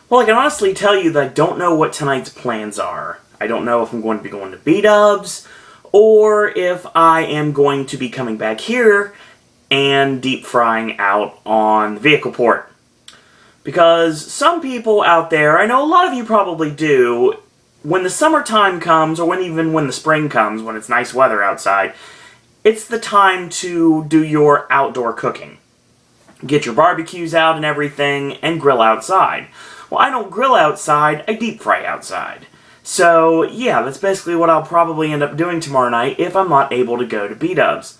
Well, I can honestly tell you that I don't know what tonight's plans are. I don't know if I'm going to be going to B-dubs, or if I am going to be coming back here and deep frying out on the vehicle port. Because some people out there, I know a lot of you probably do, when the summertime comes, or even when the spring comes, when it's nice weather outside, it's the time to do your outdoor cooking. Get your barbecues out and everything, and grill outside. Well, I don't grill outside, I deep fry outside. So, yeah, that's basically what I'll probably end up doing tomorrow night if I'm not able to go to B-dubs.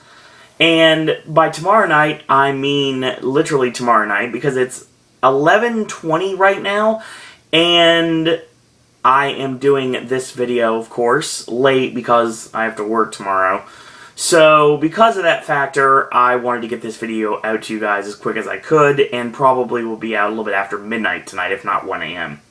And by tomorrow night, I mean literally tomorrow night, because it's 11:20 right now, and I am doing this video, of course, late because I have to work tomorrow. So, because of that factor, I wanted to get this video out to you guys as quick as I could, and probably will be out a little bit after midnight tonight, if not 1 a.m.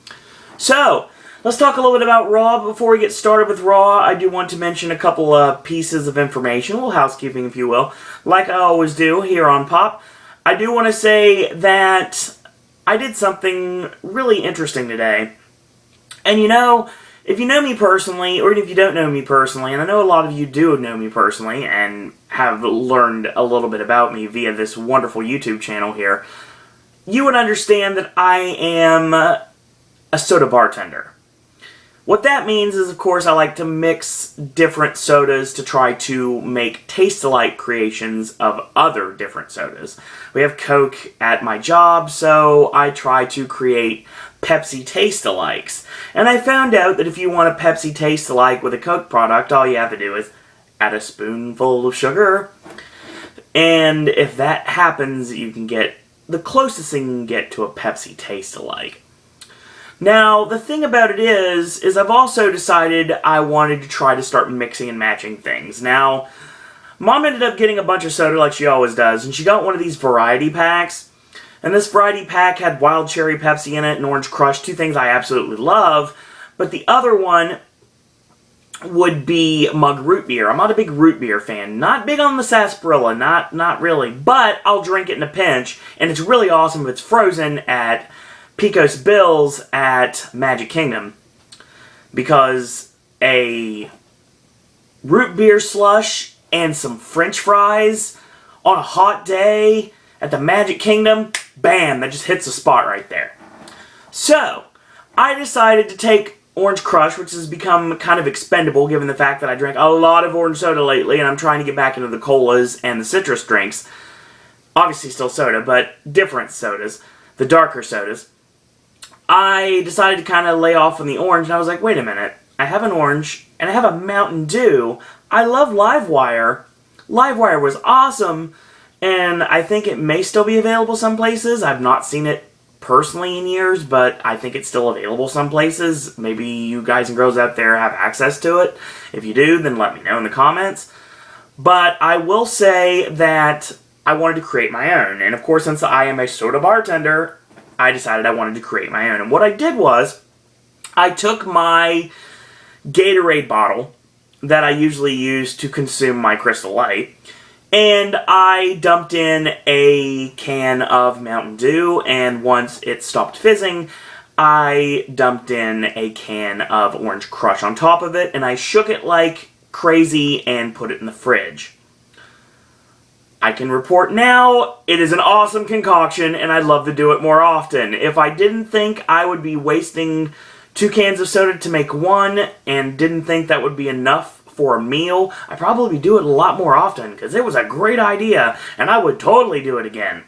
So, let's talk a little bit about Raw. Before we get started with Raw, I do want to mention a couple of pieces of information, a little housekeeping, if you will, like I always do here on Pop. I do want to say that I did something really interesting today. And you know, if you know me personally, or even if you don't know me personally, and I know a lot of you do know me personally, and have learned a little bit about me via this wonderful YouTube channel here, you would understand that I am a soda bartender. What that means is, of course, I like to mix different sodas to try to make taste-alike creations of other different sodas. We have Coke at my job, so I try to create Pepsi taste-alikes. And I found out that if you want a Pepsi taste-alike with a Coke product, all you have to do is add a spoonful of sugar. And if that happens, you can get the closest thing you can get to a Pepsi taste-alike. Now, the thing about it is I've also decided I wanted to try to start mixing and matching things. Now, Mom ended up getting a bunch of soda like she always does, and she got one of these variety packs. And this variety pack had wild cherry Pepsi in it and Orange Crush, two things I absolutely love. But the other one would be Mug Root Beer. I'm not a big root beer fan. Not big on the sarsaparilla, not really. But I'll drink it in a pinch, and it's really awesome if it's frozen at Pecos Bill's at Magic Kingdom, because a root beer slush and some French fries on a hot day at the Magic Kingdom, bam, that just hits the spot right there. So, I decided to take Orange Crush, which has become kind of expendable given the fact that I drank a lot of orange soda lately, and I'm trying to get back into the colas and the citrus drinks. Obviously still soda, but different sodas, the darker sodas. I decided to kind of lay off on the orange, and I was like, wait a minute, I have an orange, and I have a Mountain Dew. I love Livewire. Livewire was awesome, and I think it may still be available some places. I've not seen it personally in years, but I think it's still available some places. Maybe you guys and girls out there have access to it. If you do, then let me know in the comments. But I will say that I wanted to create my own, and of course, since I am a soda bartender, I decided I wanted to create my own. And what I did was, I took my Gatorade bottle that I usually use to consume my Crystal Light, and I dumped in a can of Mountain Dew, and once it stopped fizzing, I dumped in a can of Orange Crush on top of it, and I shook it like crazy and put it in the fridge. I can report now, it is an awesome concoction, and I'd love to do it more often. If I didn't think I would be wasting 2 cans of soda to make one, and didn't think that would be enough for a meal, I'd probably do it a lot more often, because it was a great idea, and I would totally do it again.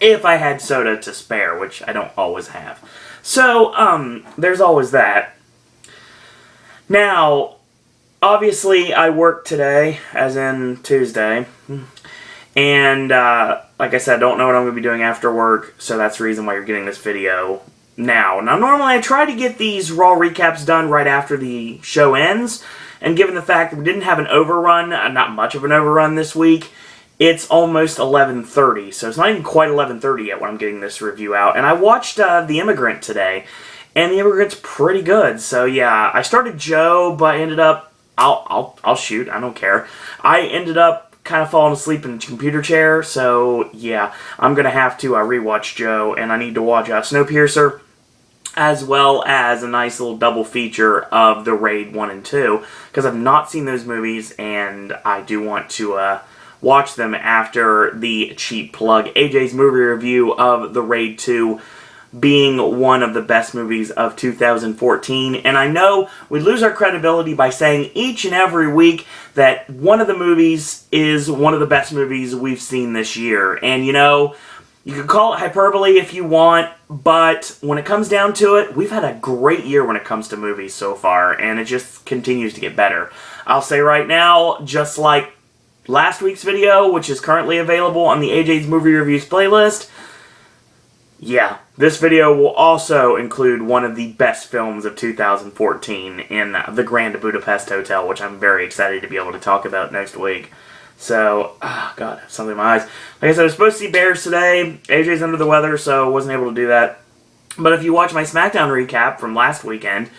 If I had soda to spare, which I don't always have. So, there's always that. Now, obviously, I worked today, as in Tuesday. And, like I said, I don't know what I'm going to be doing after work, so that's the reason why you're getting this video now. Now, normally I try to get these Raw recaps done right after the show ends, and given the fact that we didn't have an overrun, not much of an overrun this week, it's almost 11:30, so it's not even quite 11:30 yet when I'm getting this review out. And I watched The Immigrant today, and The Immigrant's pretty good, so yeah, I started Joe, but I ended up, I'll shoot, I don't care. I ended up kind of falling asleep in the computer chair, so yeah, I'm going to have to rewatch Joe, and I need to watch Snowpiercer. as well as a nice little double feature of The Raid 1 and 2, because I've not seen those movies, and I do want to watch them after the cheap plug. AJ's movie review of The Raid 2 being one of the best movies of 2014, and I know we lose our credibility by saying each and every week that one of the movies is one of the best movies we've seen this year, and you know, you can call it hyperbole if you want, but when it comes down to it, we've had a great year when it comes to movies so far, and it just continues to get better. I'll say right now, just like last week's video, which is currently available on the AJ's Movie Reviews playlist, yeah, this video will also include one of the best films of 2014 in The Grand Budapest Hotel, which I'm very excited to be able to talk about next week. So, God, I have something in my eyes. Like I said, I was supposed to see Bears today. AJ's under the weather, so wasn't able to do that. But if you watch my SmackDown recap from last weekend,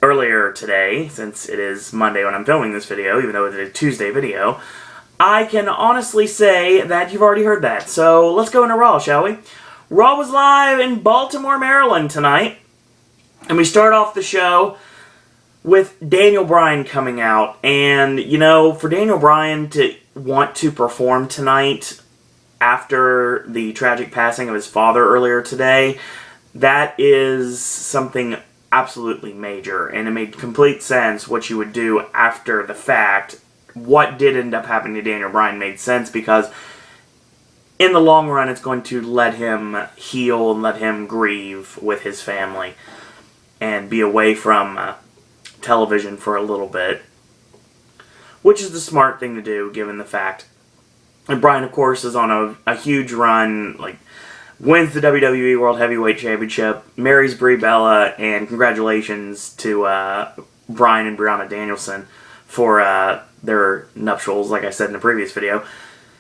earlier today, since it is Monday when I'm filming this video, even though it's a Tuesday video, I can honestly say that you've already heard that. So, let's go into Raw, shall we? Raw was live in Baltimore, Maryland tonight. And we start off the show with Daniel Bryan coming out, and, you know, for Daniel Bryan to want to perform tonight after the tragic passing of his father earlier today, that is something absolutely major, and it made complete sense what you would do after the fact. What did end up happening to Daniel Bryan made sense, because in the long run, it's going to let him heal and let him grieve with his family and be away from television for a little bit, which is the smart thing to do given the fact. And Bryan, of course, is on a huge run, like wins the WWE World Heavyweight Championship, marries Brie Bella, and congratulations to Bryan and Brianna Danielson for their nuptials, like I said in the previous video.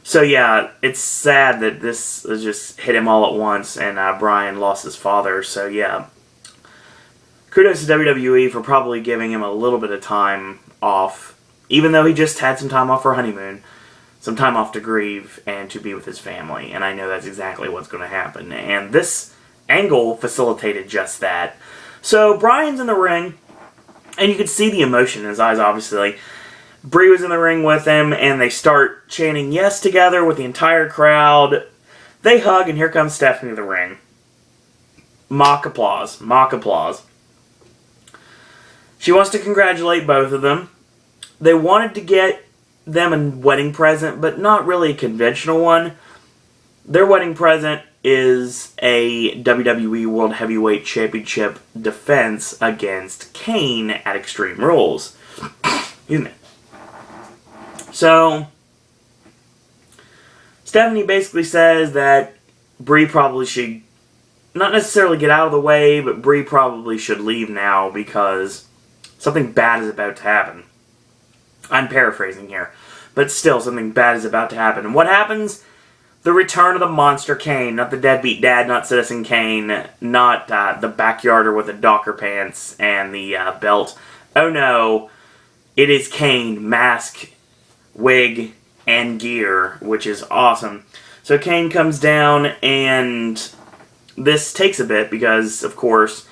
So yeah, it's sad that this just hit him all at once, and Bryan lost his father, so yeah. Kudos to WWE for probably giving him a little bit of time off, even though he just had some time off for a honeymoon, some time off to grieve and to be with his family, and I know that's exactly what's going to happen, and this angle facilitated just that. So Bryan's in the ring, and you can see the emotion in his eyes, obviously. Brie was in the ring with him, and they start chanting yes together with the entire crowd. They hug, and here comes Stephanie to the ring. Mock applause. Mock applause. She wants to congratulate both of them. They wanted to get them a wedding present, but not really a conventional one. Their wedding present is a WWE World Heavyweight Championship defense against Kane at Extreme Rules. Excuse me. So, Stephanie basically says that Brie probably should not necessarily get out of the way, but Brie probably should leave now because something bad is about to happen. I'm paraphrasing here, but still something bad is about to happen. And what happens? The return of the monster Kane, not the deadbeat dad, not Citizen Kane, not the backyarder with the Docker pants and the belt. Oh no, it is Kane, mask, wig, and gear, which is awesome. So Kane comes down, and this takes a bit because, of course,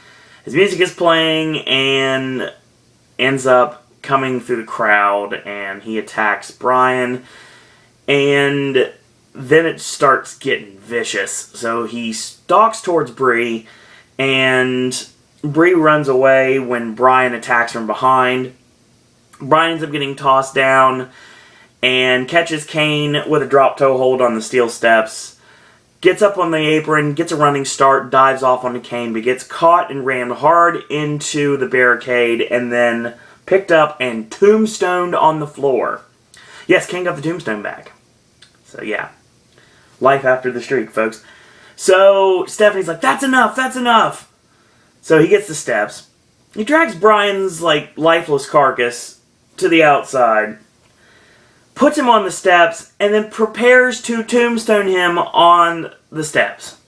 his music is playing and ends up coming through the crowd, and he attacks Bryan, and then it starts getting vicious. So he stalks towards Brie, and Brie runs away when Bryan attacks from behind. Bryan ends up getting tossed down and catches Kane with a drop toe hold on the steel steps, gets up on the apron, gets a running start, dives off onto Kane, but gets caught and rammed hard into the barricade, and then picked up and tombstoned on the floor. Yes, Kane got the tombstone back. So yeah, life after the streak, folks. So Stephanie's like, that's enough, that's enough. So he gets the steps. He drags Bryan's lifeless carcass to the outside, puts him on the steps, and then prepares to tombstone him on the steps.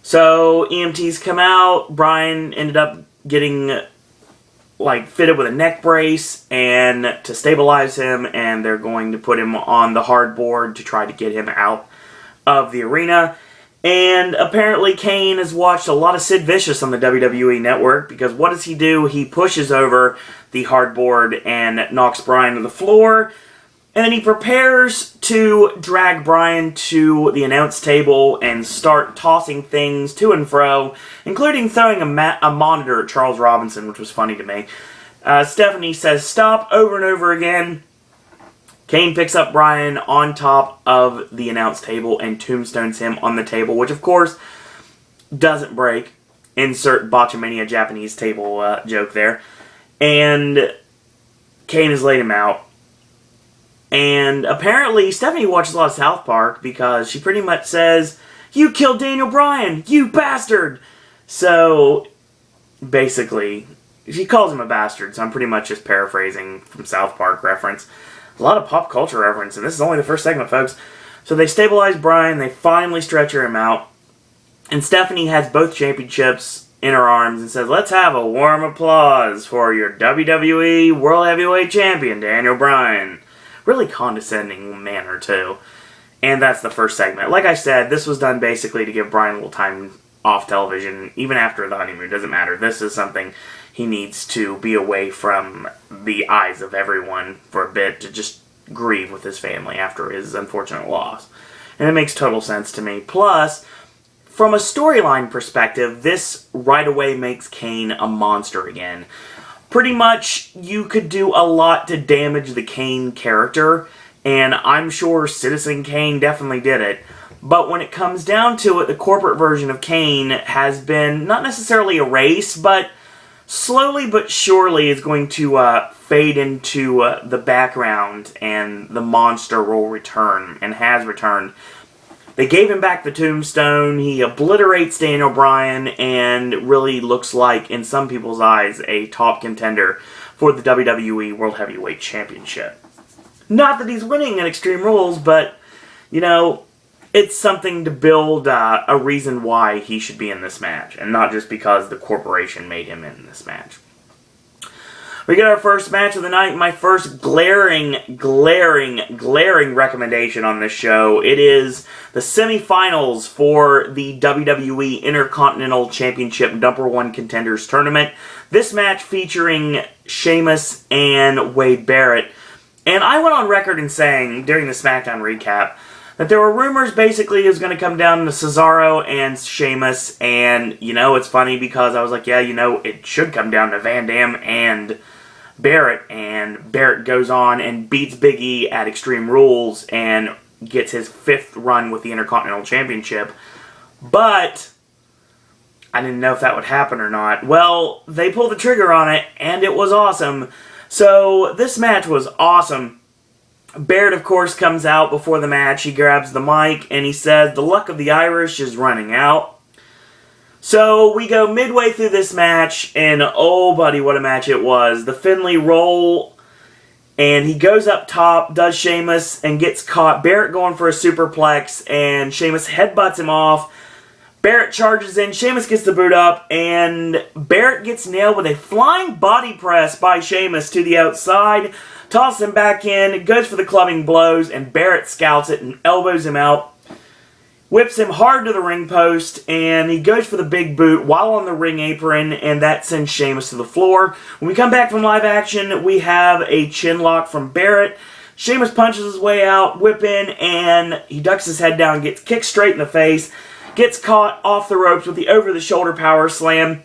So EMTs come out. Bryan ended up getting fitted with a neck brace and to stabilize him, and they're going to put him on the hardboard to try to get him out of the arena. And apparently Kane has watched a lot of Sid Vicious on the WWE Network, because what does he do? He pushes over the hardboard and knocks Bryan to the floor, and then he prepares to drag Bryan to the announce table and start tossing things to and fro, including throwing a monitor at Charles Robinson, which was funny to me. Stephanie says stop over and over again. Kane picks up Bryan on top of the announce table and tombstones him on the table, which of course doesn't break. Insert Botchamania Japanese table joke there. And Kane has laid him out. And apparently Stephanie watches a lot of South Park, because she pretty much says, "You killed Daniel Bryan, you bastard!" So basically, she calls him a bastard, so I'm pretty much just paraphrasing from South Park reference. A lot of pop culture reference, and this is only the first segment, folks. So they stabilize Bryan, they finally stretcher him out, and Stephanie has both championships in her arms and says, "Let's have a warm applause for your WWE World Heavyweight Champion, Daniel Bryan." Really condescending manner, too. And that's the first segment. Like I said, this was done basically to give Bryan a little time off television, even after the honeymoon. Doesn't matter. This is something he needs to be away from the eyes of everyone for a bit to just grieve with his family after his unfortunate loss. And it makes total sense to me. Plus, from a storyline perspective, this right away makes Kane a monster again. Pretty much, you could do a lot to damage the Kane character, and I'm sure Citizen Kane definitely did it. But when it comes down to it, the corporate version of Kane has been not necessarily erased, but slowly but surely is going to fade into the background, and the monster will return, and has returned. They gave him back the tombstone, he obliterates Daniel Bryan, and really looks like, in some people's eyes, a top contender for the WWE World Heavyweight Championship. Not that he's winning in Extreme Rules, but, you know, it's something to build a reason why he should be in this match, and not just because the corporation made him in this match. We get our first match of the night, my first glaring recommendation on this show. It is the semifinals for the WWE Intercontinental Championship #1 Contenders Tournament. This match featuring Sheamus and Wade Barrett. And I went on record in saying, during the SmackDown recap, that there were rumors basically it was going to come down to Cesaro and Sheamus. And, you know, it's funny because I was like, yeah, you know, it should come down to Van Dam and Barrett, and Barrett goes on and beats Big E at Extreme Rules and gets his 5th run with the Intercontinental Championship. But I didn't know if that would happen or not. Well, they pulled the trigger on it, and it was awesome. So this match was awesome. Barrett, of course, comes out before the match. He grabs the mic, and he says, "The luck of the Irish is running out." So we go midway through this match, and oh buddy, what a match it was. The Finley roll, and he goes up top, does Sheamus, and gets caught. Barrett going for a superplex, and Sheamus headbutts him off. Barrett charges in, Sheamus gets the boot up, and Barrett gets nailed with a flying body press by Sheamus to the outside, tosses him back in, goes for the clubbing blows, and Barrett scouts it and elbows him out. Whips him hard to the ring post, and he goes for the big boot while on the ring apron, and that sends Sheamus to the floor. When we come back from live action, we have a chin lock from Barrett. Sheamus punches his way out, whip in, and he ducks his head down, gets kicked straight in the face, gets caught off the ropes with the over-the-shoulder power slam,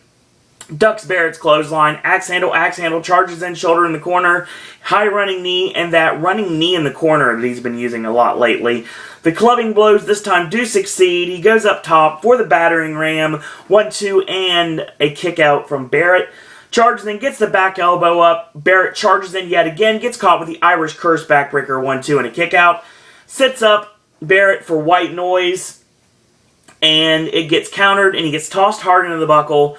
ducks Barrett's clothesline, axe handle, charges in, shoulder in the corner, high running knee, and that running knee in the corner that he's been using a lot lately. The clubbing blows this time do succeed. He goes up top for the battering ram, 1-2, and a kick out from Barrett. Charges in, gets the back elbow up. Barrett charges in yet again, gets caught with the Irish Curse backbreaker, 1-2, and a kick out. Sits up Barrett for white noise, and it gets countered, and he gets tossed hard into the buckle.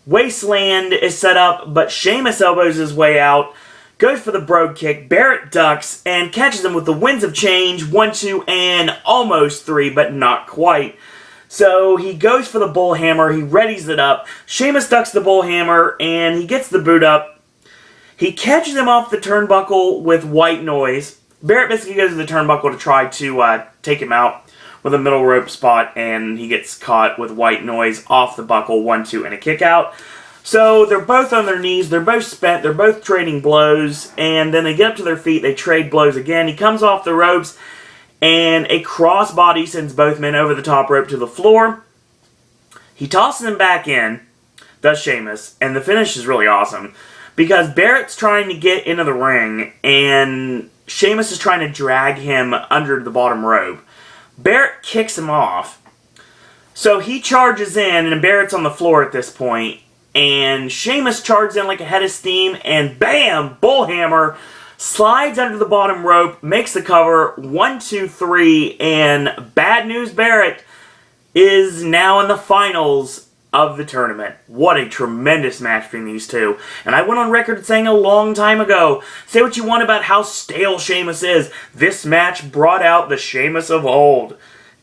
Wasteland is set up, but Sheamus elbows his way out, goes for the brogue kick. Barrett ducks and catches him with the Winds of Change, 1-2, and almost 3, but not quite. So he goes for the bullhammer, he readies it up. Sheamus ducks the bullhammer, and he gets the boot up. He catches him off the turnbuckle with white noise. Barrett basically goes to the turnbuckle to try to take him out. with a middle rope spot, and he gets caught with white noise off the buckle, 1-2, and a kick out. So they're both on their knees, they're both spent, they're both trading blows, and then they get up to their feet, they trade blows again. He comes off the ropes, and a crossbody sends both men over the top rope to the floor. He tosses them back in, does Sheamus, and the finish is really awesome, because Barrett's trying to get into the ring, and Sheamus is trying to drag him under the bottom rope. Barrett kicks him off, so he charges in, and Barrett's on the floor at this point, and Sheamus charges in like a head of steam, and bam! Bullhammer, slides under the bottom rope, makes the cover, 1, 2, 3, and Bad News Barrett is now in the finals of the tournament. What a tremendous match between these two. And I went on record saying a long time ago, say what you want about how stale Sheamus is, this match brought out the Sheamus of old.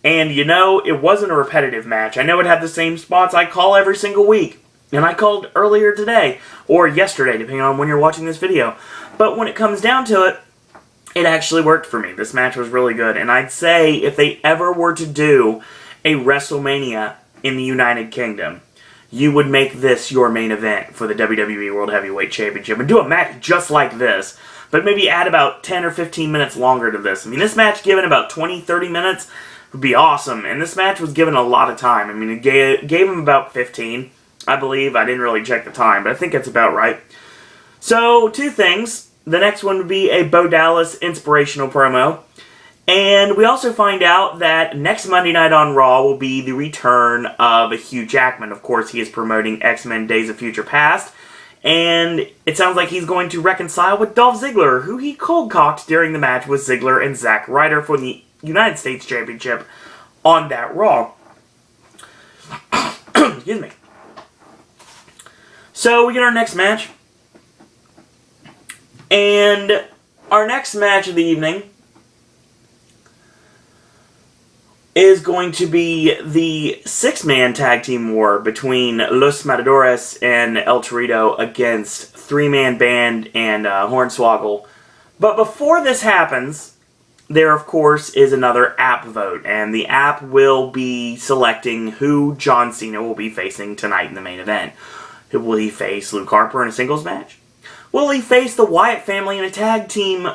And you know, it wasn't a repetitive match. I know it had the same spots I call every single week. And I called earlier today, or yesterday, depending on when you're watching this video. But when it comes down to it, it actually worked for me. This match was really good. And I'd say if they ever were to do a WrestleMania in the United Kingdom, you would make this your main event for the WWE World Heavyweight Championship and do a match just like this, but maybe add about 10 or 15 minutes longer to this. I mean, this match given about 20, 30 minutes would be awesome, and this match was given a lot of time. I mean, it gave him about 15, I believe. I didn't really check the time, but I think it's about right. So, two things. The next one would be a Bo Dallas inspirational promo. And we also find out that next Monday night on Raw will be the return of Hugh Jackman. Of course, he is promoting X-Men Days of Future Past. And it sounds like he's going to reconcile with Dolph Ziggler, who he cold-cocked during the match with Ziggler and Zack Ryder for the United States Championship on that Raw. Excuse me. So, we get our next match. And our next match of the evening is going to be the 6-man tag team war between Los Matadores and El Torito against 3-man band and Hornswoggle. But before this happens, there of course is another app vote, and the app will be selecting who John Cena will be facing tonight in the main event. Will he face Luke Harper in a singles match? Will he face the Wyatt family in a tag team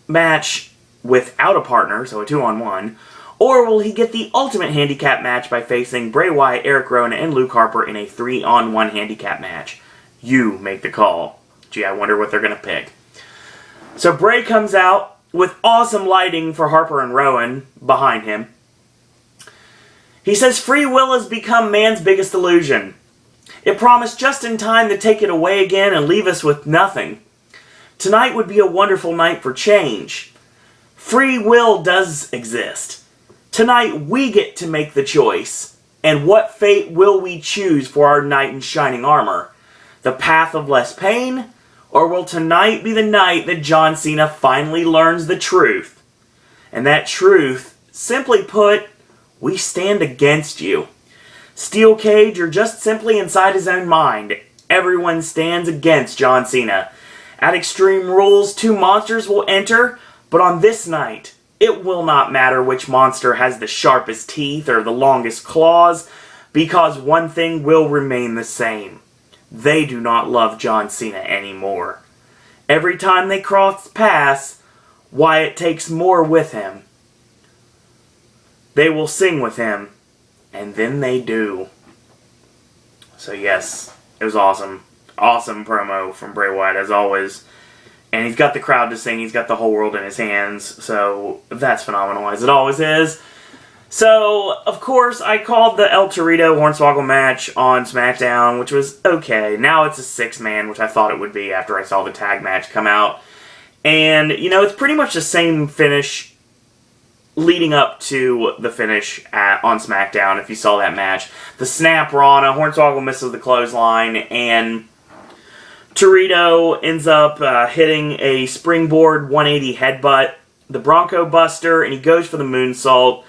match without a partner, so a 2-on-1? Or will he get the ultimate handicap match by facing Bray Wyatt, Eric Rowan, and Luke Harper in a 3-on-1 handicap match? You make the call. Gee, I wonder what they're going to pick. So Bray comes out with awesome lighting for Harper and Rowan behind him. He says free will has become man's biggest illusion. It promised just in time to take it away again and leave us with nothing. Tonight would be a wonderful night for change. Free will does exist. Tonight we get to make the choice. And what fate will we choose for our knight in shining armor? The path of less pain? Or will tonight be the night that John Cena finally learns the truth? And that truth, simply put, we stand against you. Steel Cage, you're just simply inside his own mind. Everyone stands against John Cena. At Extreme Rules, 2 monsters will enter, but on this night, it will not matter which monster has the sharpest teeth or the longest claws, because one thing will remain the same. They do not love John Cena anymore. Every time they cross paths, Wyatt takes more with him. They will sing with him, and then they do. So yes, it was awesome. Awesome promo from Bray Wyatt, as always. And he's got the crowd to sing, he's got the whole world in his hands, so that's phenomenal, as it always is. So, of course, I called the El Torito Hornswoggle match on SmackDown, which was okay. Now it's a 6-man, which I thought it would be after I saw the tag match come out. And, you know, it's pretty much the same finish leading up to the finish on SmackDown, if you saw that match. The snap Rana, Hornswoggle misses the clothesline, and Torito ends up hitting a springboard 180 headbutt, the Bronco Buster, and he goes for the moonsault,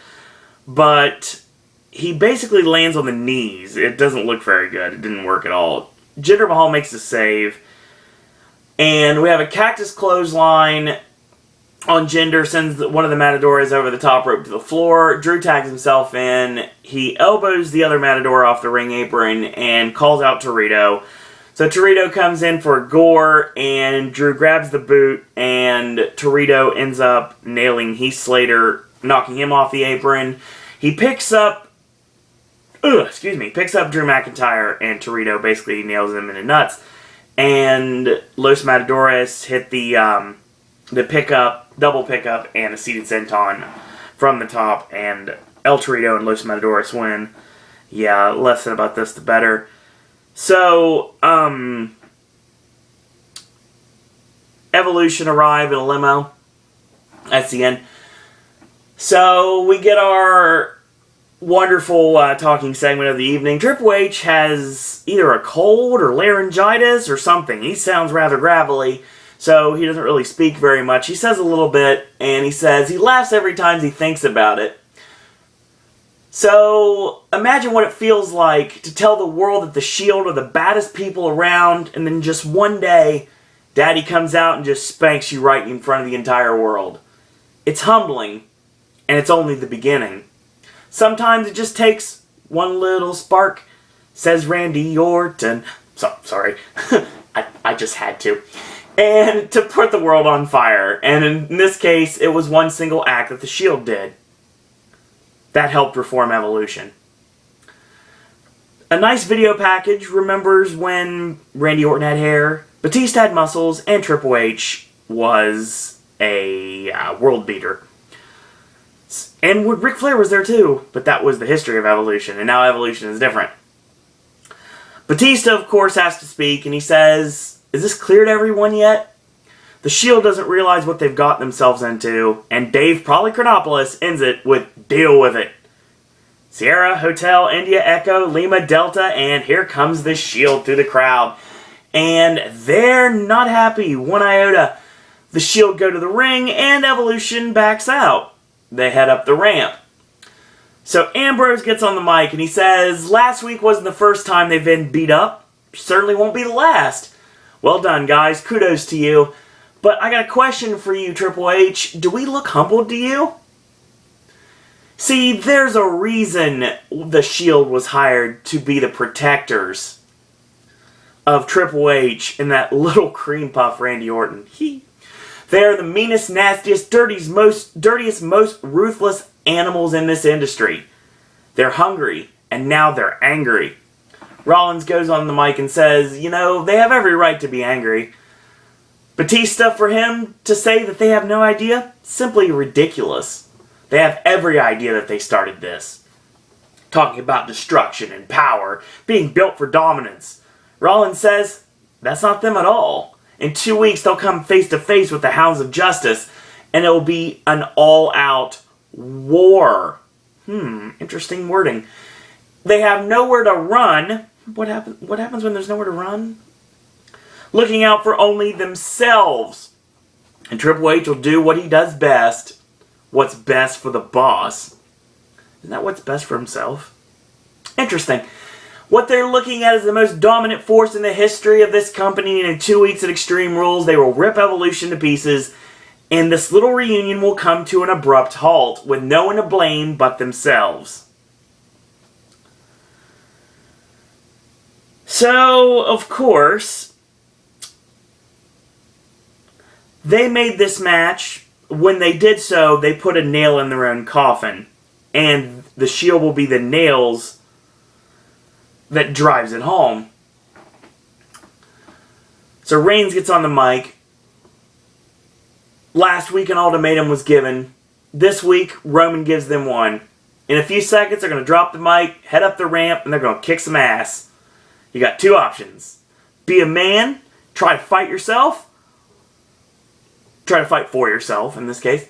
but he basically lands on the knees. It doesn't look very good. It didn't work at all. Jinder Mahal makes the save, and we have a cactus clothesline on Jinder, sends one of the Matadores over the top rope to the floor. Drew tags himself in. He elbows the other Matador off the ring apron and calls out Torito. So Torito comes in for a gore, and Drew grabs the boot, and Torito ends up nailing Heath Slater, knocking him off the apron. He picks up Drew McIntyre, and Torito basically nails him in the nuts. And Los Matadores hit the double pickup, and a seated senton from the top, and El Torito and Los Matadores win. Yeah, less said about this, the better. So, Evolution arrive in a limo. That's the end. So, we get our wonderful talking segment of the evening. Triple H has either a cold or laryngitis or something. He sounds rather gravelly, so he doesn't really speak very much. He says a little bit, and he says he laughs every time he thinks about it. So, imagine what it feels like to tell the world that the Shield are the baddest people around, and then just one day, Daddy comes out and just spanks you right in front of the entire world. It's humbling, and it's only the beginning. Sometimes it just takes one little spark, says Randy Orton. Sorry, I just had to. And to put the world on fire. And in this case, it was one single act that the Shield did. That helped reform Evolution. A nice video package remembers when Randy Orton had hair, Batista had muscles, and Triple H was a world beater. And Ric Flair was there too, but that was the history of Evolution, and now Evolution is different. Batista, of course, has to speak, and he says, "Is this clear to everyone yet? The Shield doesn't realize what they've got themselves into," and Dave Polychronopoulos ends it with, "Deal with it. Sierra, Hotel, India, Echo, Lima, Delta, and here comes the Shield through the crowd." And they're not happy one iota. The Shield go to the ring, and Evolution backs out. They head up the ramp. So Ambrose gets on the mic, and he says, "Last week wasn't the first time they've been beat up. Certainly won't be the last. Well done, guys. Kudos to you. But I got a question for you, Triple H. Do we look humbled to you?" See, there's a reason the Shield was hired to be the protectors of Triple H and that little cream puff Randy Orton. They are the meanest, nastiest, dirtiest, most ruthless animals in this industry. They're hungry, and now they're angry. Rollins goes on the mic and says, they have every right to be angry. Batista, for him to say that they have no idea, simply ridiculous. They have every idea that they started this. Talking about destruction and power, being built for dominance. Rollins says, that's not them at all. In 2 weeks, they'll come face to face with the Hounds of Justice, and it will be an all-out war. Interesting wording. They have nowhere to run. What happens when there's nowhere to run? Looking out for only themselves. And Triple H will do what he does best. What's best for the boss. Isn't that what's best for himself? Interesting. What they're looking at is the most dominant force in the history of this company, and in 2 weeks at Extreme Rules, they will rip Evolution to pieces, and this little reunion will come to an abrupt halt, with no one to blame but themselves. So, of course, they made this match. When they did so, they put a nail in their own coffin. And the Shield will be the nails that drives it home. So Reigns gets on the mic. Last week an ultimatum was given. This week, Roman gives them one. In a few seconds, they're going to drop the mic, head up the ramp, and they're going to kick some ass. You got two options. Be a man, try to fight yourself. Try to fight for yourself, in this case.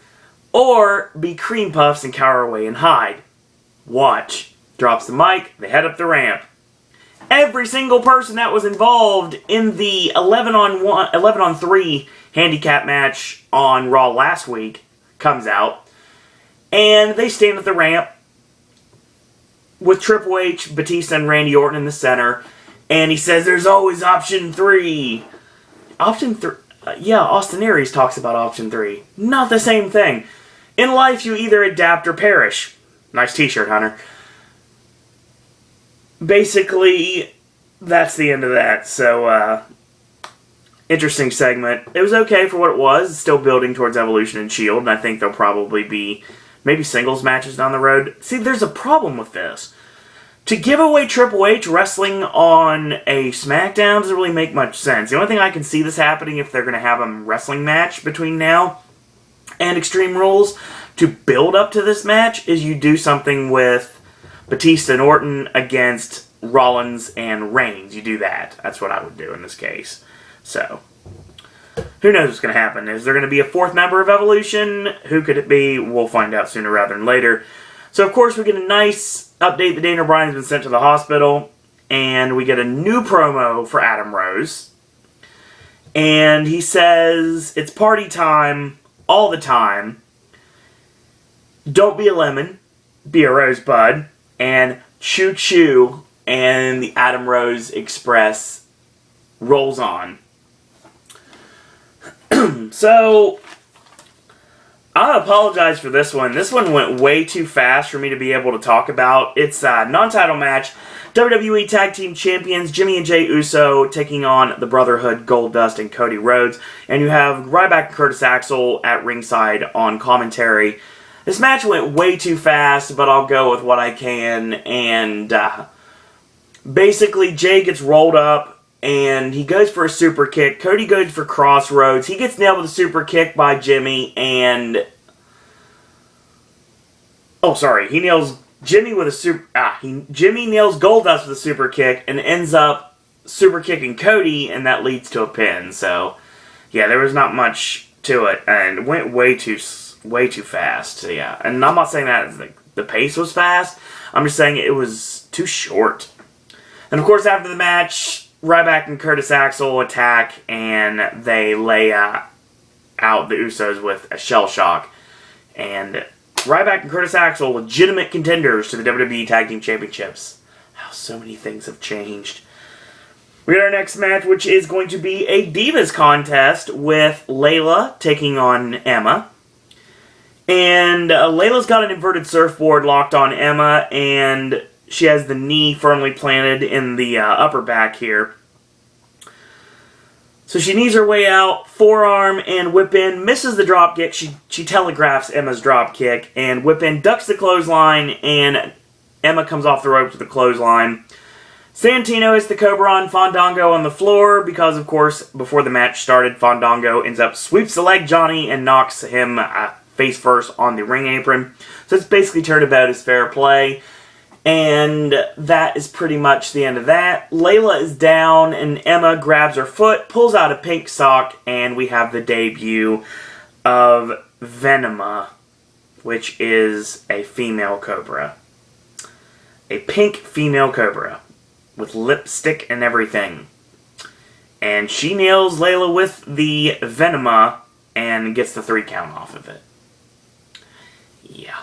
Or be cream puffs and cower away and hide. Watch. Drops the mic, they head up the ramp. Every single person that was involved in the 11-on-3 handicap match on Raw last week comes out. And they stand at the ramp with Triple H, Batista, and Randy Orton in the center. And he says, there's always option 3. Option 3? Yeah, Austin Aries talks about option 3. Not the same thing. In life, you either adapt or perish. Nice t-shirt, Hunter. Basically, that's the end of that. So, interesting segment. It was okay for what it was. It's still building towards Evolution and S.H.I.E.L.D., and I think there'll probably be maybe singles matches down the road. See, there's a problem with this. To give away Triple H wrestling on a SmackDown doesn't really make much sense. The only thing I can see this happening if they're going to have a wrestling match between now and Extreme Rules to build up to this match is you do something with Batista and Orton against Rollins and Reigns. You do that. That's what I would do in this case. So, who knows what's going to happen? Is there going to be a 4th member of Evolution? Who could it be? We'll find out sooner rather than later. So, of course, we get a nice update that Daniel Bryan's been sent to the hospital. And we get a new promo for Adam Rose. And he says, it's party time all the time. Don't be a lemon. Be a rosebud. And choo choo. And the Adam Rose Express rolls on. So, I apologize for this one. This one went way too fast for me to be able to talk about. It's a non-title match. WWE Tag Team Champions Jimmy and Jey Uso taking on the Brotherhood, Goldust, and Cody Rhodes. And you have Ryback and Curtis Axel at ringside on commentary. This match went way too fast, but I'll go with what I can. And basically, Jey gets rolled up. And he goes for a super kick. Cody goes for crossroads. He gets nailed with a super kick by Jimmy. And he nails Jimmy with a super. Jimmy nails Goldust with a super kick and ends up super kicking Cody, and that leads to a pin. So, yeah, there was not much to it, and it went way too fast. So, yeah, and I'm not saying that the pace was fast. I'm just saying it was too short. And of course, after the match, Ryback and Curtis Axel attack, and they lay out the Usos with a shell shock. And Ryback and Curtis Axel, legitimate contenders to the WWE Tag Team Championships. How so many things have changed. We got our next match, which is going to be a Divas contest with Layla taking on Emma. And Layla's got an inverted surfboard locked on Emma, and she has the knee firmly planted in the upper back here. So she knees her way out, forearm and whip in, misses the drop kick. She telegraphs Emma's drop kick, and whip in ducks the clothesline, and Emma comes off the ropes with a clothesline. Santino hits the Cobra on Fandango on the floor because, of course, before the match started, Fandango ends up sweeps the leg Johnny and knocks him face first on the ring apron. So it's basically turned about as fair play. And that is pretty much the end of that. Layla is down, and Emma grabs her foot, pulls out a pink sock, and we have the debut of Venema, which is a female cobra. A pink female cobra with lipstick and everything. And she nails Layla with the Venema and gets the 3 count off of it. Yeah.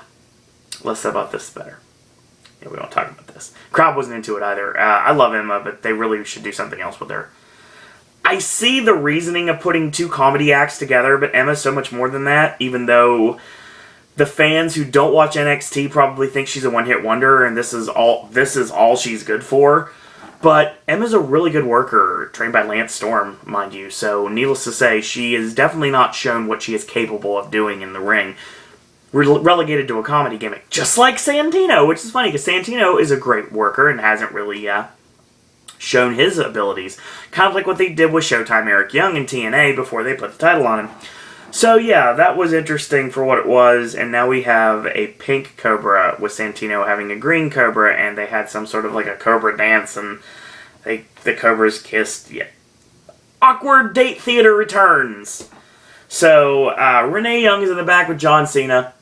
Less about this, better. Yeah, we don't talk about this. Crowd wasn't into it either. I love Emma, but they really should do something else with her. I see the reasoning of putting 2 comedy acts together, but Emma's so much more than that, even though the fans who don't watch NXT probably think she's a one-hit wonder, and this is all she's good for. But Emma's a really good worker, trained by Lance Storm, mind you, so needless to say, she has definitely not shown what she is capable of doing in the ring. Relegated to a comedy gimmick, just like Santino, which is funny, because Santino is a great worker and hasn't really shown his abilities. Kind of like what they did with Showtime Eric Young in TNA before they put the title on him. So yeah, that was interesting for what it was, and now we have a pink Cobra with Santino having a green Cobra, and they had some sort of like a Cobra dance, and the Cobras kissed. Yeah. Awkward date theater returns. So, Renee Young is in the back with John Cena.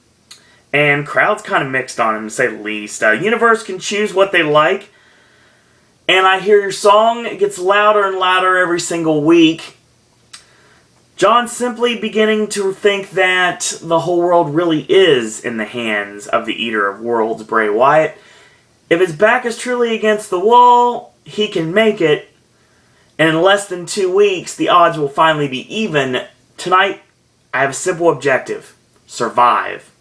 And crowd's kind of mixed on him, to say the least. Universe can choose what they like. And I hear your song. It gets louder and louder every single week. John's simply beginning to think that the whole world really is in the hands of the Eater of Worlds, Bray Wyatt. If his back is truly against the wall, he can make it. And in less than 2 weeks, the odds will finally be even. Tonight, I have a simple objective. Survive.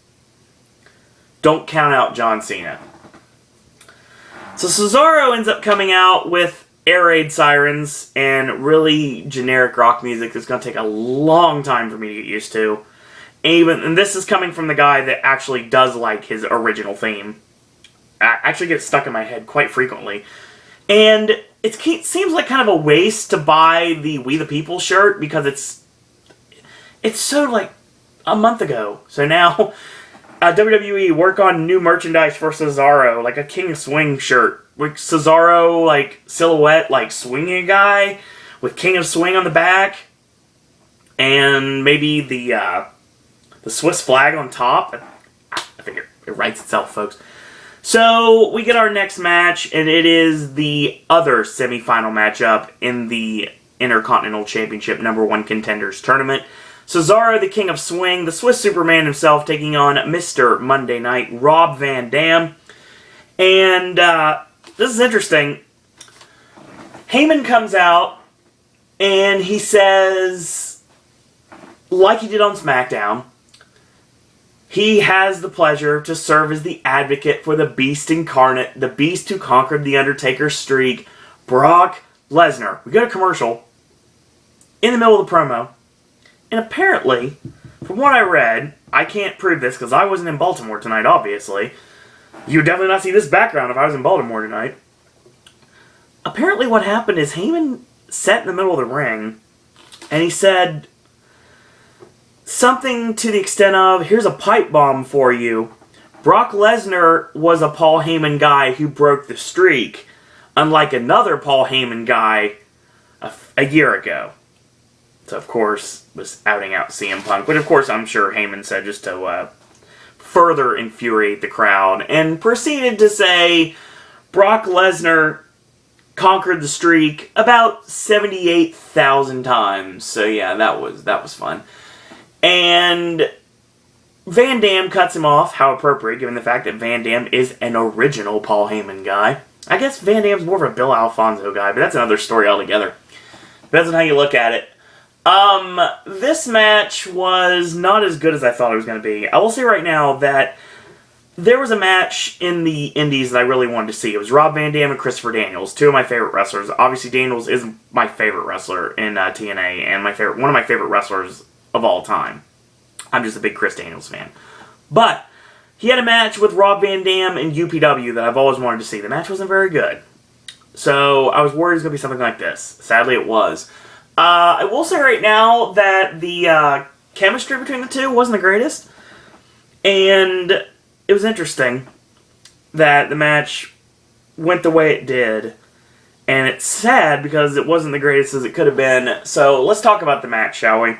Don't count out John Cena. So Cesaro ends up coming out with air raid sirens and really generic rock music that's going to take a long time for me to get used to. And this is coming from the guy that actually does like his original theme. I actually get stuck in my head quite frequently. And it seems like kind of a waste to buy the We the People shirt because it's so like a month ago. So now WWE work on new merchandise for Cesaro, like a King of Swing shirt with Cesaro like silhouette, like swinging guy with King of Swing on the back, and maybe the Swiss flag on top. I think it writes itself, folks. So we get our next match, and it is the other semifinal matchup in the Intercontinental Championship #1 Contenders Tournament. Cesaro, the King of Swing, the Swiss Superman himself, taking on Mr. Monday Night, Rob Van Dam. And this is interesting. Heyman comes out, and he says, like he did on SmackDown, he has the pleasure to serve as the advocate for the Beast Incarnate, the Beast who conquered the Undertaker's streak, Brock Lesnar. We go to commercial in the middle of the promo. And apparently, from what I read, I can't prove this because I wasn't in Baltimore tonight, obviously. You would definitely not see this background if I was in Baltimore tonight. Apparently what happened is Heyman sat in the middle of the ring, and he said something to the extent of, here's a pipe bomb for you. Brock Lesnar was a Paul Heyman guy who broke the streak, unlike another Paul Heyman guy a year ago. So, of course, was outing out CM Punk. But, of course, I'm sure Heyman said just to further infuriate the crowd. And proceeded to say Brock Lesnar conquered the streak about 78,000 times. So, yeah, that was fun. And Van Dam cuts him off. How appropriate, given the fact that Van Dam is an original Paul Heyman guy. I guess Van Dam's more of a Bill Alfonso guy, but that's another story altogether. Depends on how you look at it. This match was not as good as I thought it was going to be. I will say right now that there was a match in the Indies that I really wanted to see. It was Rob Van Dam and Christopher Daniels, two of my favorite wrestlers. Obviously, Daniels is my favorite wrestler in TNA and one of my favorite wrestlers of all time. I'm just a big Chris Daniels fan. But he had a match with Rob Van Dam and UPW that I've always wanted to see. The match wasn't very good. So I was worried it was going to be something like this. Sadly, it was. I will say right now that the chemistry between the two wasn't the greatest. And it was interesting that the match went the way it did. And it's sad because it wasn't the greatest as it could have been. So let's talk about the match, shall we?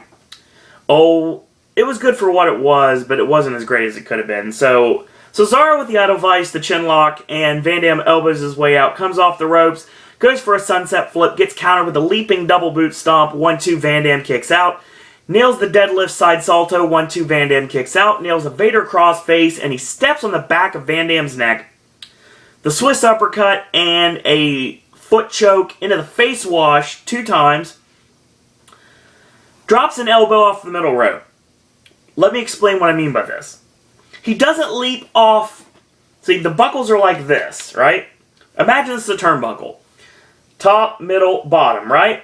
Oh, it was good for what it was, but it wasn't as great as it could have been. So Cesaro with the Idolvice, the chin lock, and Van Dam elbows his way out, comes off the ropes, goes for a sunset flip, gets countered with a leaping double boot stomp, 1-2, Van Dam kicks out, nails the deadlift side salto, 1-2, Van Dam kicks out, nails a Vader crossface, and he steps on the back of Van Dam's neck, the Swiss uppercut, and a foot choke into the face wash 2 times, drops an elbow off the middle rope. Let me explain what I mean by this. He doesn't leap off. See, the buckles are like this, right? Imagine this is a turnbuckle. Top, middle, bottom, right?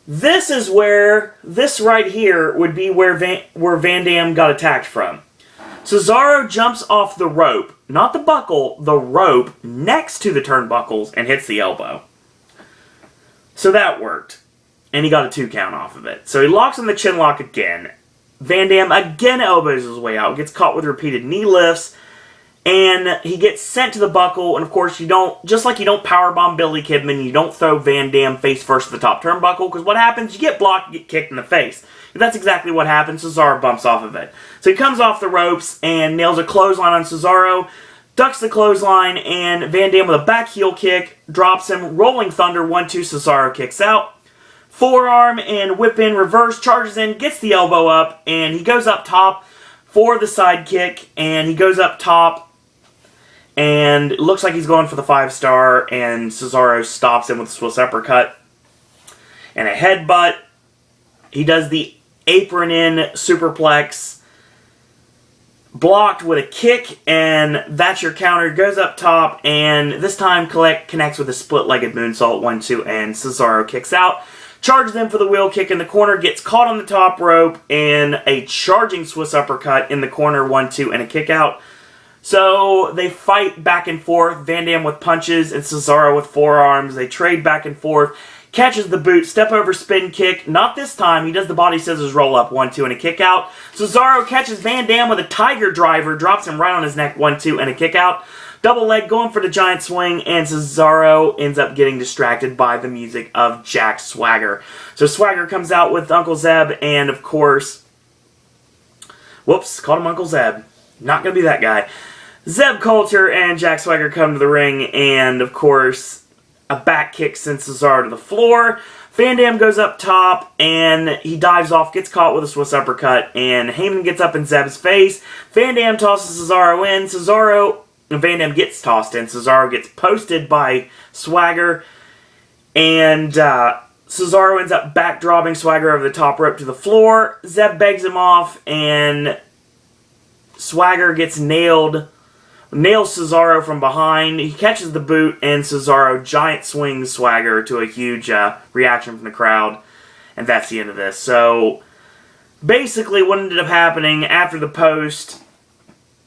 This is where, this right here would be where Van Dam got attacked from. Cesaro jumps off the rope, not the buckle, the rope next to the turnbuckles and hits the elbow. So that worked. And he got a 2 count off of it. So he locks on the chin lock again. Van Dam again elbows his way out, gets caught with repeated knee lifts, and he gets sent to the buckle, and of course you don't, just like you don't powerbomb Billy Kidman, you don't throw Van Dam face first to the top turnbuckle, because what happens? You get blocked, you get kicked in the face. And that's exactly what happens. Cesaro bumps off of it. So he comes off the ropes and nails a clothesline on Cesaro, ducks the clothesline, and Van Dam with a back heel kick, drops him, rolling thunder, 1-2, Cesaro kicks out. Forearm and whip in reverse, charges in, gets the elbow up, and he goes up top for the side kick, and he goes up top, and it looks like he's going for the 5-star, and Cesaro stops him with a Swiss uppercut and a headbutt. He does the apron-in superplex, blocked with a kick, and that's your counter. Goes up top, and this time connects with a split-legged moonsault, 1-2, and Cesaro kicks out. Charges in for the wheel kick in the corner, gets caught on the top rope, and a charging Swiss uppercut in the corner, 1-2, and a kick out. So they fight back and forth, Van Dam with punches and Cesaro with forearms. They trade back and forth. Catches the boot, step over spin kick. Not this time. He does the body scissors roll up, 1-2, and a kick out. Cesaro catches Van Dam with a tiger driver, drops him right on his neck, 1-2, and a kick out. Double leg going for the giant swing, and Cesaro ends up getting distracted by the music of Jack Swagger. So Swagger comes out with Uncle Zeb, and of course, whoops, called him Uncle Zeb. Not going to be that guy. Zeb Coulter and Jack Swagger come to the ring, and of course, a back kick sends Cesaro to the floor. Van Dam goes up top, and he dives off, gets caught with a Swiss uppercut, and Heyman gets up in Zeb's face. Van Dam tosses Cesaro in. Van Dam gets tossed in. Cesaro gets posted by Swagger, and Cesaro ends up backdropping Swagger over the top rope to the floor. Zeb begs him off, and Swagger gets nails Cesaro from behind. He catches the boot, and Cesaro giant swings Swagger to a huge reaction from the crowd. And that's the end of this. So, basically what ended up happening after the post,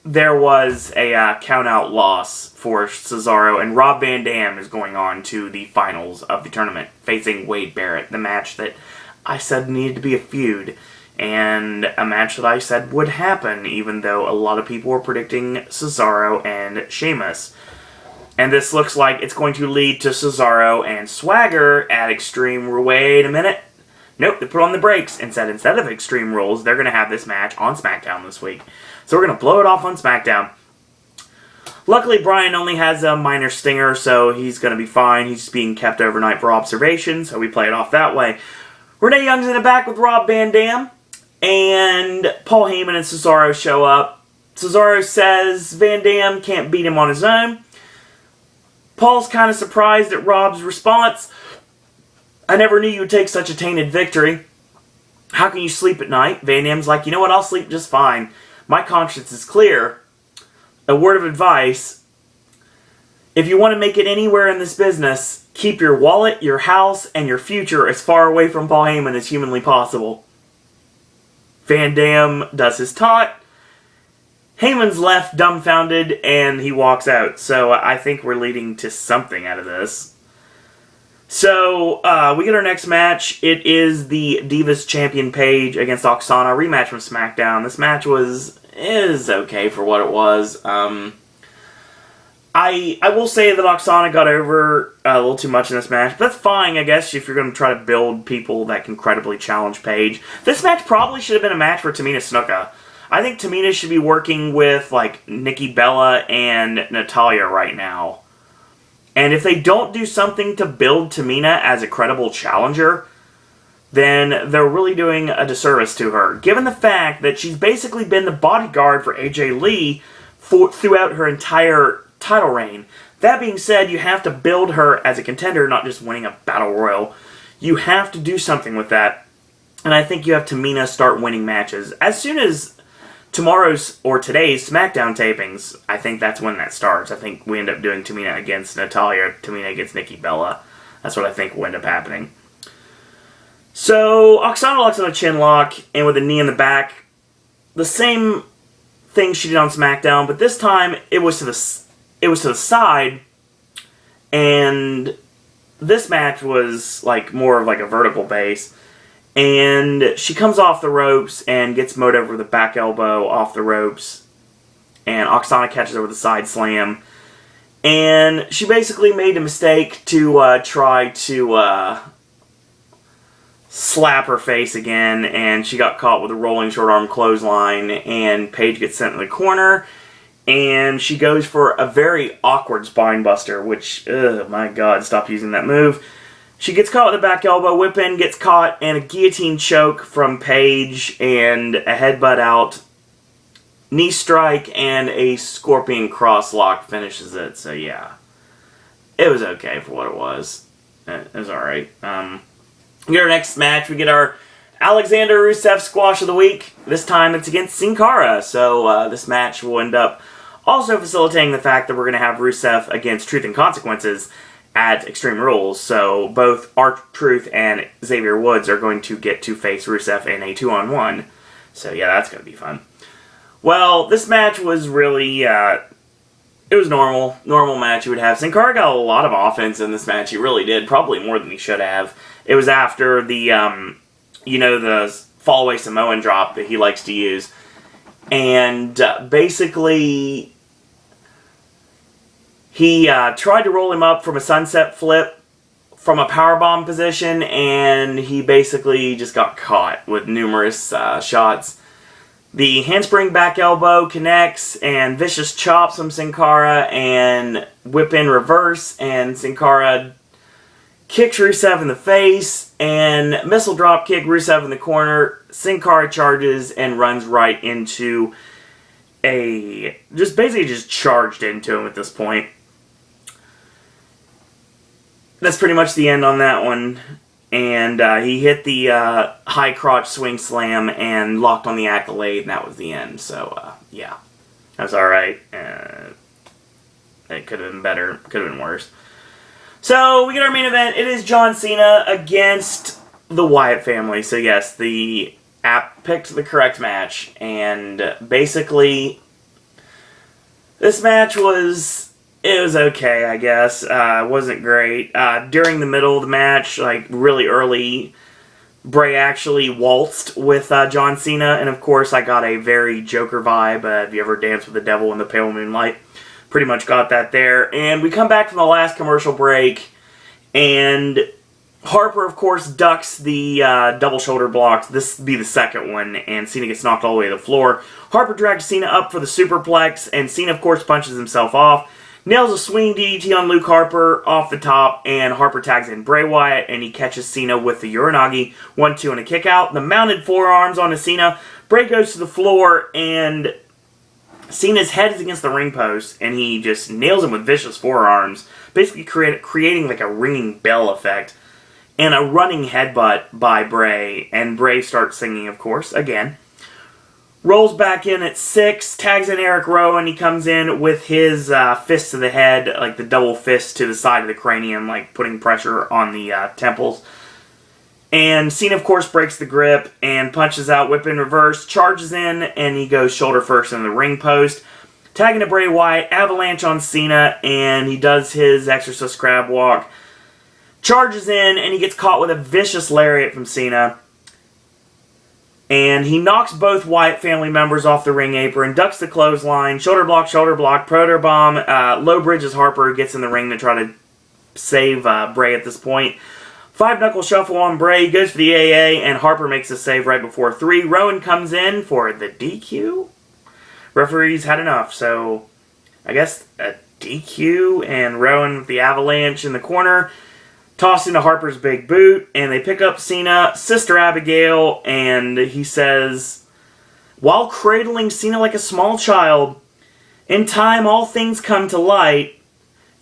there was a count-out loss for Cesaro, and Rob Van Dam is going on to the finals of the tournament, facing Wade Barrett, the match that I said needed to be a feud. And a match that I said would happen, even though a lot of people were predicting Cesaro and Sheamus. And this looks like it's going to lead to Cesaro and Swagger at Extreme... Wait a minute. Nope, they put on the brakes and said instead of Extreme Rules, they're going to have this match on SmackDown this week. So we're going to blow it off on SmackDown. Luckily, Bryan only has a minor stinger, so he's going to be fine. He's being kept overnight for observation, so we play it off that way. Renee Young's in the back with Rob Van Dam, and Paul Heyman and Cesaro show up. Cesaro says Van Dam can't beat him on his own. Paul's kind of surprised at Rob's response. I never knew you would take such a tainted victory. How can you sleep at night? Van Dam's like, you know what, I'll sleep just fine. My conscience is clear. A word of advice. If you want to make it anywhere in this business, keep your wallet, your house, and your future as far away from Paul Heyman as humanly possible. Van Dam does his taunt. Heyman's left dumbfounded, and he walks out. So I think we're leading to something out of this. So we get our next match. It is the Divas Champion Paige against Oksana, rematch from SmackDown. This match is okay for what it was. I will say that Oksana got over a little too much in this match. But that's fine, I guess, if you're going to try to build people that can credibly challenge Paige. This match probably should have been a match for Tamina Snuka. I think Tamina should be working with, like, Nikki Bella and Natalya right now. And if they don't do something to build Tamina as a credible challenger, then they're really doing a disservice to her. Given the fact that she's basically been the bodyguard for AJ Lee throughout her entire title reign. That being said, you have to build her as a contender, not just winning a Battle Royal. You have to do something with that. And I think you have Tamina start winning matches. As soon as tomorrow's or today's SmackDown tapings, I think that's when that starts. I think we end up doing Tamina against Natalya, Tamina against Nikki Bella. That's what I think will end up happening. So, Oksana locks on a chin lock, and with a knee in the back. The same thing she did on SmackDown, but this time it was to the side, and this match was like more of like a vertical base. And she comes off the ropes and gets mowed over with a back elbow off the ropes. And Oksana catches her with a side slam. And she basically made a mistake to try to slap her face again. And she got caught with a rolling short arm clothesline. And Paige gets sent in the corner. And she goes for a very awkward spine buster. Which, my God, stop using that move. She gets caught with a back elbow, whip in, gets caught, and a guillotine choke from Paige, and a headbutt out. knee strike and a scorpion cross lock finishes it. So yeah, it was okay for what it was. It was alright. We get our next match. We get our Alexander Rusev Squash of the Week. This time it's against Sin Cara. So this match will end up also facilitating the fact that we're going to have Rusev against Truth and Consequences at Extreme Rules. So both R-Truth and Xavier Woods are going to get to face Rusev in a 2-on-1. So yeah, that's going to be fun. Well, this match was really, it was normal match you would have. Sin Cara got a lot of offense in this match. He really did, probably more than he should have. It was after the, the fallaway Samoan drop that he likes to use. And basically, he tried to roll him up from a sunset flip from a powerbomb position, and he basically just got caught with numerous shots. The handspring back elbow connects, and vicious chops from Sin Cara, and whip in reverse, and Sin Cara kicks Rusev in the face, and missile drop kick Rusev in the corner. Sin Cara charges and runs right into just charged into him at this point. That's pretty much the end on that one. And he hit the high crotch swing slam and locked on the accolade, and that was the end. So, yeah. That was alright. It could have been better. Could have been worse. So, we get our main event. It is John Cena against the Wyatt family. So, yes, the app picked the correct match. And basically, this match was... It was okay, I guess. It wasn't great. During the middle of the match, like really early, Bray actually waltzed with John Cena, and of course I got a very Joker vibe. Have you ever danced with the devil in the pale moonlight? Pretty much got that there. And we come back from the last commercial break, and Harper, of course, ducks the double shoulder blocks. This would be the second one, and Cena gets knocked all the way to the floor. Harper drags Cena up for the superplex, and Cena, of course, punches himself off. Nails a swinging DDT on Luke Harper off the top, and Harper tags in Bray Wyatt, and he catches Cena with the Uranagi, 1-2 and a kick out. The mounted forearms onto Cena. Bray goes to the floor, and Cena's head is against the ring post, and he just nails him with vicious forearms, basically creating like a ringing bell effect. And a running headbutt by Bray, and Bray starts singing, of course, again. Rolls back in at 6, tags in Eric Rowan. He comes in with his fist to the head, like the double fist to the side of the cranium, like putting pressure on the temples. And Cena, of course, breaks the grip and punches out, whip in reverse, charges in, and he goes shoulder first in the ring post. Tagging to Bray Wyatt, avalanche on Cena, and he does his Exorcist crab walk. Charges in, and he gets caught with a vicious lariat from Cena. And he knocks both Wyatt family members off the ring apron, ducks the clothesline, shoulder block, proto bomb, low bridges Harper, gets in the ring to try to save Bray at this point. 5-knuckle shuffle on Bray, goes for the AA, and Harper makes a save right before 3. Rowan comes in for the DQ. Referees had enough, so I guess a DQ, and Rowan with the avalanche in the corner. Tossed into Harper's big boot, and they pick up Cena, Sister Abigail, and he says, while cradling Cena like a small child, in time all things come to light,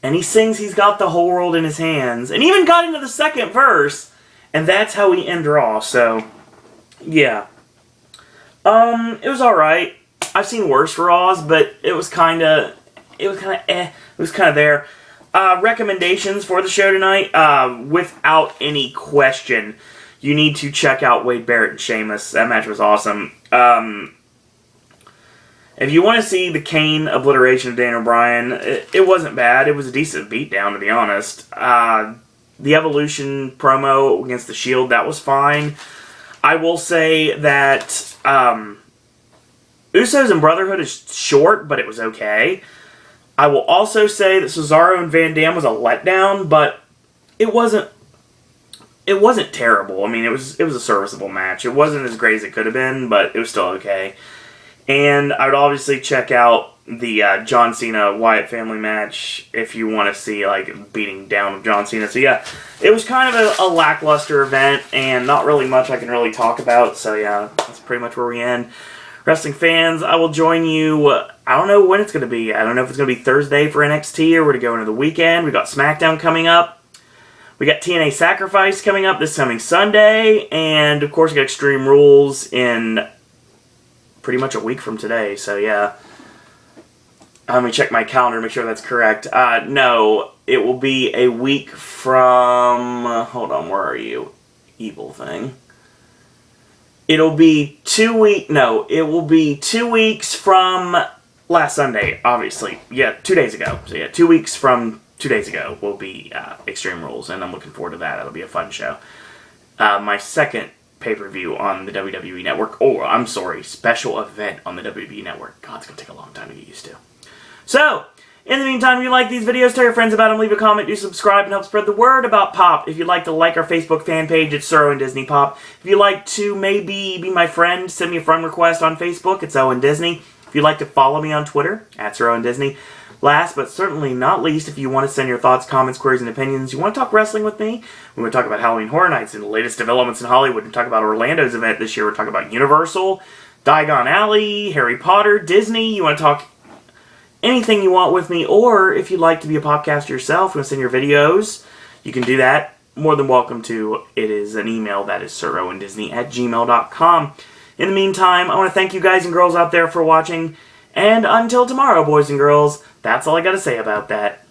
and he sings he's got the whole world in his hands, and even got into the second verse, and that's how we end Raw, so, yeah. It was alright. I've seen worse Raws, but it was kinda there. Recommendations for the show tonight, without any question, you need to check out Wade Barrett and Sheamus. That match was awesome. If you want to see the Kane obliteration of Daniel Bryan, it wasn't bad. It was a decent beatdown, to be honest. The Evolution promo against the Shield, that was fine. I will say that Usos and Brotherhood is short, but it was okay. I will also say that Cesaro and Van Dam was a letdown, but it wasn't terrible. I mean, it was a serviceable match. It wasn't as great as it could have been, but it was still okay. And I would obviously check out the John Cena Wyatt family match if you want to see like beating down of John Cena. So yeah, it was kind of a lackluster event and not really much I can really talk about. So yeah, that's pretty much where we end. Wrestling fans, I will join you. I don't know when it's going to be. I don't know if it's going to be Thursday for NXT or we're going to go into the weekend. We got SmackDown coming up. We got TNA Sacrifice coming up this coming Sunday. And, of course, we got Extreme Rules in pretty much a week from today. So, yeah. Let me check my calendar to make sure that's correct. No, it will be a week from... hold on, where are you? Evil thing. It'll be 2 weeks... no, it will be 2 weeks from last Sunday, obviously. Yeah, 2 days ago. So, yeah, 2 weeks from 2 days ago will be Extreme Rules, and I'm looking forward to that. That'll be a fun show. My second pay-per-view on the WWE Network. Oh, I'm sorry, special event on the WWE Network. God, it's going to take a long time to get used to. So, in the meantime, if you like these videos, tell your friends about them, leave a comment, do subscribe, and help spread the word about Pop. If you'd like to like our Facebook fan page, it's Sir Owen Disney Pop. If you'd like to maybe be my friend, send me a friend request on Facebook, it's Owen Disney. If you'd like to follow me on Twitter, at Sir Owen Disney. Last but certainly not least, if you want to send your thoughts, comments, queries, and opinions, you want to talk wrestling with me, we want to talk about Halloween Horror Nights and the latest developments in Hollywood, and talk about Orlando's event this year, we're talking about Universal, Diagon Alley, Harry Potter, Disney, you want to talk anything you want with me, or if you'd like to be a podcaster yourself, you want to send your videos, you can do that. More than welcome to. It is an email that is sirowendisney@gmail.com. In the meantime, I want to thank you guys and girls out there for watching, and until tomorrow, boys and girls, that's all I got to say about that.